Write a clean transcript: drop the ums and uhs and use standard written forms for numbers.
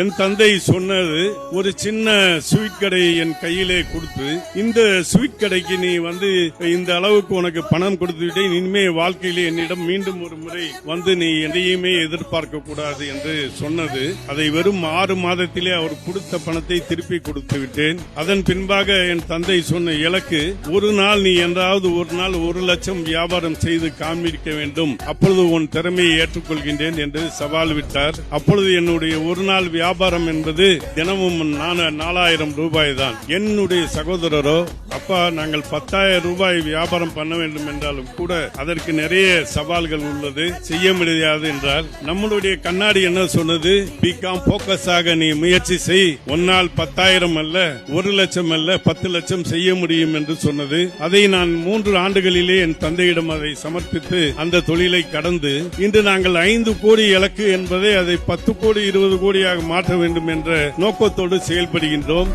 என் தந்தை சொன்னது, ஒரு சின்ன ஸ்வீட் கடையை என் கையிலே கொடுத்து, இந்த ஸ்வீட் கடைக்கு நீ இந்த அளவுக்கு உனக்கு பணம் கொடுத்து விட்டேன், இனிமே வாழ்க்கையிலே என்னிடம் மீண்டும் ஒரு முறை நீ எதையுமே எதிர்பார்க்க கூடாது என்று சொன்னது. அதை வெறும் 6 மாதத்திலே அவர் கொடுத்த பணத்தை திருப்பி கொடுத்து விட்டேன். அதன் பின்பாக என் தந்தை சொன்ன இலக்கு, ஒரு நாள் நீ என்றாவது ஒரு நாள் 1 லட்சம் வியாபாரம் செய்து காண்பிக்க வேண்டும், அப்பொழுது உன் திறமையை ஏற்றுக்கொள்கின்றேன் என்று சவால் விட்டார். அப்பொழுது என்னுடைய ஒரு நாள் வியாபாரம் என்பது தினமும் 4000 ரூபாய் தான். என்னுடைய சகோதரரோ, அப்பா நாங்கள் 10,000 ரூபாய் வியாபாரம் பண்ண வேண்டும் என்றாலும் கூட அதற்கு நிறைய சவால்கள் உள்ளது, செய்ய முடியாது என்றால், நம்மளுடைய கண்ணாடி என்ன சொன்னது, பிகாம் போக்கஸ் ஆக நீ முயற்சி செய், ஒன்னால் 10,000 அல்ல 1 லட்சம் அல்ல 10 லட்சம் செய்ய முடியும் என்று சொன்னது. அதை நான் 3 ஆண்டுகளிலே என் தந்தையிடம் அதை சமர்ப்பித்து அந்த தொழிலை கடந்து இன்று நாங்கள் 5 கோடி இலக்கு என்பதை அதை 10 கோடி 20 கோடியாக மாற்ற வேண்டும் என்ற நோக்கத்தோடு செயல்படுகின்றோம்.